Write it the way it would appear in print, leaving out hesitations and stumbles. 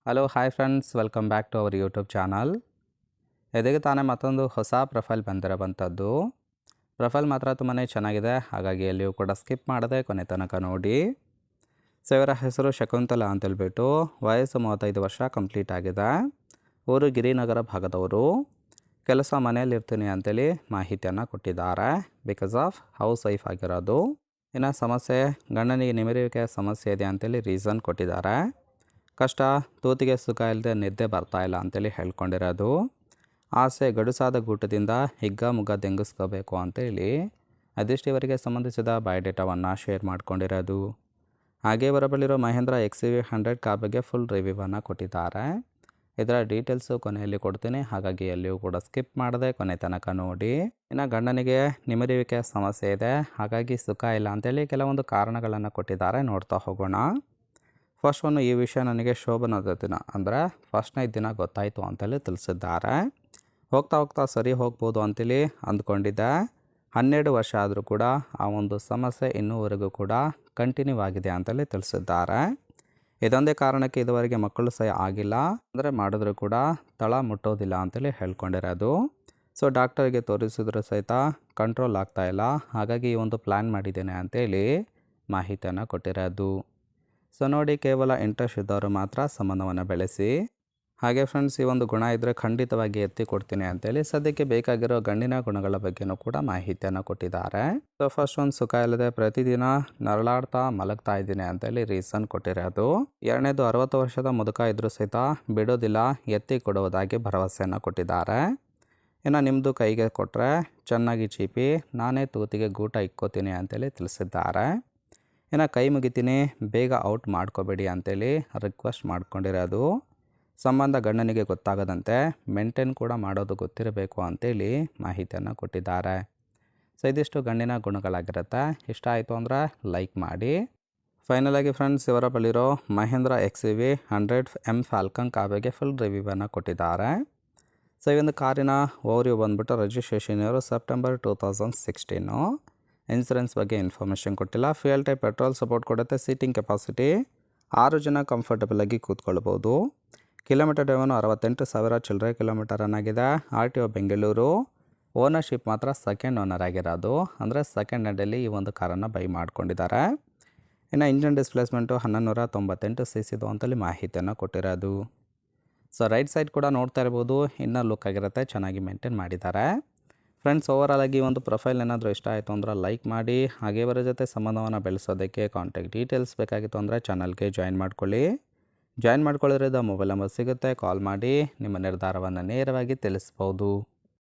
Hello hi friends, welcome back to our YouTube channel. ಇದೀಗ ತಾನೇ ಮತ್ತೊಂದು ಹೊಸ ಪ್ರೊಫೈಲ್ ಬಂದಿರೋವಂಥದ್ದು. ಪ್ರೊಫೈಲ್ ಮಾತ್ರ ತುಂಬಾ ಚೆನ್ನಾಗಿದೆ, ಹಾಗಾಗಿ ಎಲ್ಲಿಯೂ ಕೂಡ ಸ್ಕಿಪ್ ಮಾಡದೆ ಕೊನೆ ತನಕ ನೋಡಿ. ಸೊ ಇವರ ಹೆಸರು ಶಕುಂತಲಾ ಅಂತೇಳ್ಬಿಟ್ಟು, ವಯಸ್ಸು 35 ವರ್ಷ ಕಂಪ್ಲೀಟ್ ಆಗಿದೆ. ಊರು ಗಿರಿನಗರ ಭಾಗದವರು. ಕೆಲಸ ಮನೆಯಲ್ಲಿರ್ತೀನಿ ಅಂತೇಳಿ ಮಾಹಿತಿಯನ್ನು ಕೊಟ್ಟಿದ್ದಾರೆ. ಬಿಕಾಸ್ ಆಫ್ ಹೌಸ್ ವೈಫ್ ಆಗಿರೋದು. ಇನ್ನು ಸಮಸ್ಯೆ, ಗಂಡನಿಗೆ ನಿಮಿರುವಿಕೆ ಸಮಸ್ಯೆ ಇದೆ ಅಂತೇಳಿ ರೀಸನ್ ಕೊಟ್ಟಿದ್ದಾರೆ. ಕಷ್ಟ, ತೂತಿಗೆ ಸುಖ ಇಲ್ಲದೆ ನಿದ್ದೆ ಬರ್ತಾ ಇಲ್ಲ ಅಂತೇಳಿ ಹೇಳ್ಕೊಂಡಿರೋದು. ಆಸೆ, ಗಡುಸಾದ ಗೂಟದಿಂದ ಹಿಗ್ಗ ದೆಂಗಿಸ್ಕೋಬೇಕು ಅಂತೇಳಿ ಅದಿಷ್ಟು ಇವರಿಗೆ ಸಂಬಂಧಿಸಿದ ಬಯೋಡೇಟಾವನ್ನು ಶೇರ್ ಮಾಡ್ಕೊಂಡಿರೋದು. ಹಾಗೆ ಇವರ ಬಳಿರೋ ಮಹೇಂದ್ರ XUV 100 ಕಾರ್ ಬಗ್ಗೆ ಫುಲ್ ರಿವ್ಯೂವನ್ನು ಕೊಟ್ಟಿದ್ದಾರೆ. ಇದರ ಡೀಟೇಲ್ಸು ಕೊನೆಯಲ್ಲಿ ಕೊಡ್ತೀನಿ, ಹಾಗಾಗಿ ಎಲ್ಲಿಯೂ ಕೂಡ ಸ್ಕಿಪ್ ಮಾಡದೆ ಕೊನೆ ತನಕ ನೋಡಿ. ಇನ್ನು ಗಂಡನಿಗೆ ನಿಮಿರುವಿಕೆ ಸಮಸ್ಯೆ ಇದೆ, ಹಾಗಾಗಿ ಸುಖ ಇಲ್ಲ ಅಂತೇಳಿ ಕೆಲವೊಂದು ಕಾರಣಗಳನ್ನು ಕೊಟ್ಟಿದ್ದಾರೆ. ನೋಡ್ತಾ ಹೋಗೋಣ. ಫಸ್ಟ್ ಒನ್, ಈ ವಿಷಯ ನನಗೆ ಶೋಭನದ ದಿನ ಅಂದರೆ ಫಸ್ಟ್ನೇ ದಿನ ಗೊತ್ತಾಯಿತು ಅಂತೇಳಿ ತಿಳಿಸಿದ್ದಾರೆ. ಹೋಗ್ತಾ ಸರಿ ಹೋಗ್ಬೋದು ಅಂತೇಳಿ ಅಂದ್ಕೊಂಡಿದ್ದೆ. 12 ವರ್ಷ ಆದರೂ ಕೂಡ ಆ ಒಂದು ಸಮಸ್ಯೆ ಇನ್ನೂವರೆಗೂ ಕೂಡ ಕಂಟಿನ್ಯೂ ಆಗಿದೆ ಅಂತೇಳಿ ತಿಳಿಸಿದ್ದಾರೆ. ಇದೊಂದೇ ಕಾರಣಕ್ಕೆ ಇದುವರೆಗೆ ಮಕ್ಕಳು ಸಹ ಆಗಿಲ್ಲ, ಅಂದರೆ ಮಾಡಿದ್ರೂ ಕೂಡ ತಳ ಮುಟ್ಟೋದಿಲ್ಲ ಅಂತೇಳಿ ಹೇಳ್ಕೊಂಡಿರೋದು. ಸೊ ಡಾಕ್ಟರಿಗೆ ತೋರಿಸಿದ್ರು ಸಹಿತ ಕಂಟ್ರೋಲ್ ಆಗ್ತಾ ಇಲ್ಲ, ಹಾಗಾಗಿ ಈ ಒಂದು ಪ್ಲ್ಯಾನ್ ಮಾಡಿದ್ದೇನೆ ಅಂತೇಳಿ ಮಾಹಿತಿಯನ್ನು ಕೊಟ್ಟಿರೋದು. ಸೊ ನೋಡಿ, ಕೇವಲ ಇಂಟ್ರೆಸ್ಟ್ ಇದ್ದವರು ಮಾತ್ರ ಸಂಬಂಧವನ್ನು ಬೆಳೆಸಿ. ಹಾಗೆ ಫ್ರೆಂಡ್ಸ್, ಈ ಒಂದು ಗುಣ ಇದ್ದರೆ ಖಂಡಿತವಾಗಿ ಎತ್ತಿ ಕೊಡ್ತೀನಿ ಅಂತೇಳಿ ಸದ್ಯಕ್ಕೆ ಬೇಕಾಗಿರೋ ಗಂಡಿನ ಗುಣಗಳ ಬಗ್ಗೆನೂ ಕೂಡ ಮಾಹಿತಿಯನ್ನು ಕೊಟ್ಟಿದ್ದಾರೆ. ಸೊ ಫಸ್ಟ್ ಒಂದು, ಸುಖ ಇಲ್ಲದೆ ಪ್ರತಿದಿನ ನರಳಾಡ್ತಾ ಮಲಗ್ತಾ ಇದ್ದೀನಿ ಅಂತೇಳಿ ರೀಸನ್ ಕೊಟ್ಟಿರೋದು. ಎರಡನೇದು, 60 ವರ್ಷದ ಮುದುಕ ಇದ್ರೂ ಸಹಿತ ಬಿಡೋದಿಲ್ಲ, ಎತ್ತಿ ಕೊಡುವುದಾಗಿ ಭರವಸೆಯನ್ನು ಕೊಟ್ಟಿದ್ದಾರೆ. ಇನ್ನು ನಿಮ್ಮದು ಕೈಗೆ ಕೊಟ್ಟರೆ ಚೆನ್ನಾಗಿ ಚೀಪಿ, ನಾನೇ ತೂತಿಗೆ ಗೂಟ ಇಕ್ಕೋತೀನಿ ಅಂತೇಳಿ ತಿಳಿಸಿದ್ದಾರೆ. ಇನ್ನು ಕೈ ಮುಗಿತೀನಿ, ಬೇಗ ಔಟ್ ಮಾಡ್ಕೋಬೇಡಿ ಅಂತೇಳಿ ರಿಕ್ವೆಸ್ಟ್ ಮಾಡ್ಕೊಂಡಿರೋದು. ಸಂಬಂಧ ಗಂಡನಿಗೆ ಗೊತ್ತಾಗದಂತೆ ಮೇಂಟೈನ್ ಕೂಡ ಮಾಡೋದು ಗೊತ್ತಿರಬೇಕು ಅಂತೇಳಿ ಮಾಹಿತಿಯನ್ನು ಕೊಟ್ಟಿದ್ದಾರೆ. ಸೊ ಇದಿಷ್ಟು ಗಂಡಿನ ಗುಣಗಳಾಗಿರುತ್ತೆ. ಇಷ್ಟ ಆಯಿತು ಅಂದರೆ ಲೈಕ್ ಮಾಡಿ. ಫೈನಲ್ ಆಗಿ ಫ್ರೆಂಡ್ಸ್, ಇವರ ಬಳಿರೋ Mahindra XUV 100M Falcon car ಬಗ್ಗೆ ಫುಲ್ ರಿವ್ಯೂವನ್ನು ಕೊಟ್ಟಿದ್ದಾರೆ. ಸೊ ಈ ಒಂದು ಕಾರಿನ ಓವರ್ವ್ಯೂ ಬಂದುಬಿಟ್ಟು ರಿಜಿಸ್ಟ್ರೇಷನ್ ಇವರು ಸೆಪ್ಟೆಂಬರ್ 2016. ಇನ್ಸೂರೆನ್ಸ್ ಬಗ್ಗೆ ಇನ್ಫಾರ್ಮೇಷನ್ ಕೊಟ್ಟಿಲ್ಲ. ಫ್ಯೂಯಲ್ ಟೈಪ್ ಪೆಟ್ರೋಲ್ ಸಪೋರ್ಟ್ ಕೊಡುತ್ತೆ. ಸೀಟಿಂಗ್ ಕೆಪಾಸಿಟಿ 6 ಜನ ಕಂಫರ್ಟಬಲ್ ಆಗಿ ಕೂತ್ಕೊಳ್ಬೋದು. ಕಿಲೋಮೀಟರ್ ಡ್ರೈವನು 68,000 ಚಿಲ್ಲರೆ ಕಿಲೋಮೀಟರ್ ರನ್ ಆಗಿದೆ. RTO ಬೆಂಗಳೂರು. ಓನರ್ಶಿಪ್ ಮಾತ್ರ ಸೆಕೆಂಡ್ ಓನರ್ ಆಗಿರೋದು, ಅಂದರೆ ಸೆಕೆಂಡ್ ಹ್ಯಾಂಡಲ್ಲಿ ಈ ಒಂದು ಕಾರನ್ನು ಬೈ ಮಾಡ್ಕೊಂಡಿದ್ದಾರೆ. ಇನ್ನು ಇಂಜಿನ್ ಡಿಸ್ಪ್ಲೇಸ್ಮೆಂಟು 1198 cc ಅಂತೇಳಿ ಮಾಹಿತಿಯನ್ನು ಕೊಟ್ಟಿರೋದು. ಸೊ ರೈಟ್ ಸೈಡ್ ಕೂಡ ನೋಡ್ತಾ ಇರ್ಬೋದು, ಇನ್ನೂ ಲುಕ್ ಆಗಿರುತ್ತೆ, ಚೆನ್ನಾಗಿ ಮೇಂಟೈನ್ ಮಾಡಿದ್ದಾರೆ. ಫ್ರೆಂಡ್ಸ್, ಓವರಾಲ್ ಆಗಿ ಒಂದು ಪ್ರೊಫೈಲ್ ಏನಾದರೂ ಇಷ್ಟ ಆಯಿತು ಅಂದ್ರೆ ಲೈಕ್ ಮಾಡಿ. ಹಾಗೆ ಇವರ ಜೊತೆ ಸಂಬಂಧವನ್ನು ಬೆಳೆಸೋದಕ್ಕೆ ಕಾಂಟ್ಯಾಕ್ಟ್ ಡೀಟೇಲ್ಸ್ ಬೇಕಾಗಿತ್ತು ಅಂದರೆ ಚಾನಲ್ಗೆ ಜಾಯಿನ್ ಮಾಡ್ಕೊಳ್ಳಿ. ಜಾಯಿನ್ ಮಾಡ್ಕೊಳ್ಳೋದ್ರಿಂದ ಮೊಬೈಲ್ ನಂಬರ್ ಸಿಗುತ್ತೆ, ಕಾಲ್ ಮಾಡಿ ನಿಮ್ಮ ನಿರ್ಧಾರವನ್ನು ನೇರವಾಗಿ ತಿಳಿಸ್ಬೋದು.